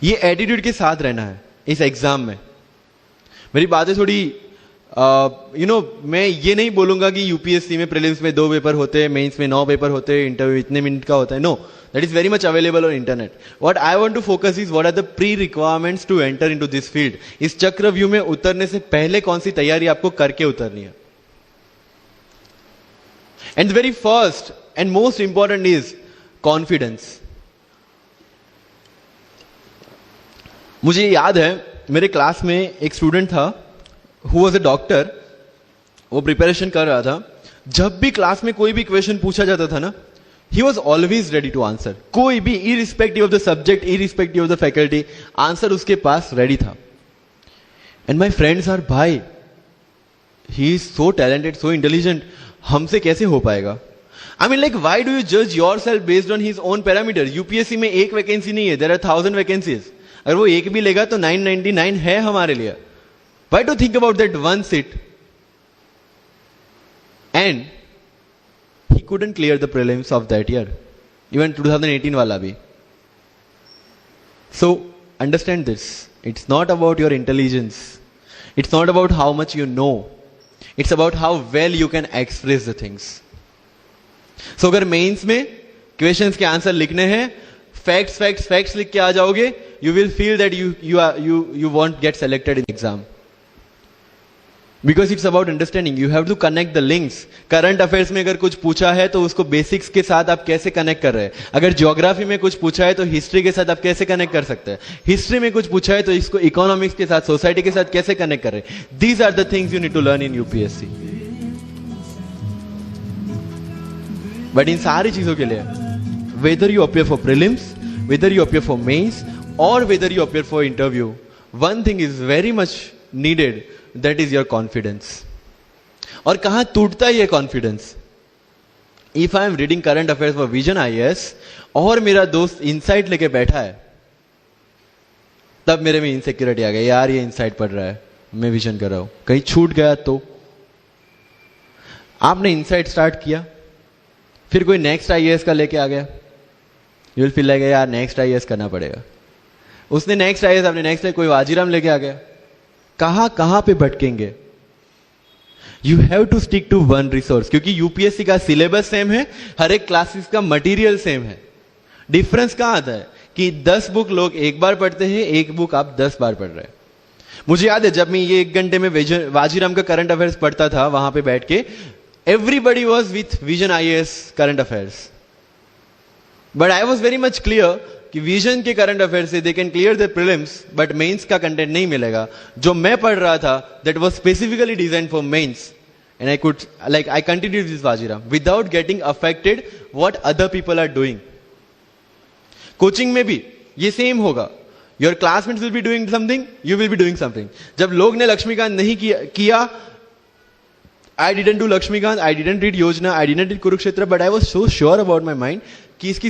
ये एटीट्यूड के साथ रहना है इस एग्जाम में। मेरी बातें थोड़ी मैं ये नहीं बोलूंगा कि यूपीएससी में प्रीलिम्स में 2 पेपर होते हैं, मेंस में 9 पेपर होते हैं, इंटरव्यू इतने मिनट का होता है। No, that is very much available on internet. What I want to focus is what are the pre requirements to enter into this field. इस चक्रव्यूह में उतरने से पहले कौन सी तैयारी आपको करके उतरनी है। And very first and most important is confidence. मुझे याद है मेरे क्लास में एक स्टूडेंट था हु वाज अ डॉक्टर। वो प्रिपरेशन कर रहा था। जब भी क्लास में कोई भी क्वेश्चन पूछा जाता था ना, he was always ready to answer. कोई भी, irrespective of the subject, irrespective of the faculty, answer उसके पास रेडी था। एंड माई फ्रेंड्स आर, भाई he is so talented, so intelligent, हमसे कैसे हो पाएगा। I mean like why do you जज yourself based on his own parameter. UPSC में एक वैकेंसी नहीं है, देयर आर 1000 वैकेंसीज। अगर वो एक भी लेगा तो 999 है हमारे लिए। Why to think about that one seat? And he couldn't clear the prelims of that year, even 2018 wala bhi. So understand this. It's not about your intelligence. It's not about how much you know. It's about how well you can express the things. So अगर mains में questions के answer लिखने हैं, facts लिख के आ जाओगे, you will feel that you won't get selected in exam. Because it's about understanding. You have to connect the links. Current affairs में अगर कुछ पूछा है तो उसको बेसिक्स के साथ आप कैसे कनेक्ट कर रहे हैं। अगर ज्योग्राफी में कुछ पूछा है तो हिस्ट्री के साथ आप कैसे कनेक्ट कर सकते हैं। हिस्ट्री में कुछ पूछा है तो इसको इकोनॉमिक्स के साथ, सोसाइटी के साथ कैसे कनेक्ट कर रहे हैं। These are the things you need to learn in UPSC. But इन सारी चीजों के लिए, whether you appear for prelims, whether you appear for mains, और whether you appear for interview, one thing is very much needed, that is your confidence. और कहां टूटता है ये confidence. If I am reading current affairs for Vision IAS और मेरा दोस्त insight लेके बैठा है, तब मेरे में इनसिक्योरिटी आ गई, यार ये इनसाइट पढ़ रहा है, मैं विजन कर रहा हूं, कहीं छूट गया तो। आपने इनसाइट स्टार्ट किया, फिर कोई नेक्स्ट आईएएस का लेके आ गया, यू विल फील लाइक यार नेक्स्ट आईएएस करना पड़ेगा। उसने नेक्स्ट आईएएस, आपने नेक्स्ट कोई वाजीराम लेके आ गया। कहां पे भटकेंगे। You have to stick to one resource, क्योंकि यूपीएससी का सिलेबस सेम है, हर एक क्लासेस का मटेरियल सेम है। डिफरेंस कहां आता है कि 10 बुक लोग एक बार पढ़ते हैं, एक बुक आप 10 बार पढ़ रहे हैं। मुझे याद है जब मैं ये 1 घंटे में वाजीराम का करंट अफेयर्स पढ़ता था, वहां पे बैठ के everybody was with vision IAS current affairs, but I was very much clear कि विजन के करंट अफेयर से they can clear the prelims, but mains का कंटेंट नहीं मिलेगा। जो मैं पढ़ रहा था that was specifically design for mains, and I continue this Vajiram without getting affected what other people are doing. Coaching में भी ये सेम होगा। Your classmates will be doing something, you will be doing something. जब लोग ने लक्ष्मीकांत नहीं किया, I didn't do Laxmikanth, I didn't read Yojana, I didn't read Kurukshetra, but I was so sure about my mind कि इसकी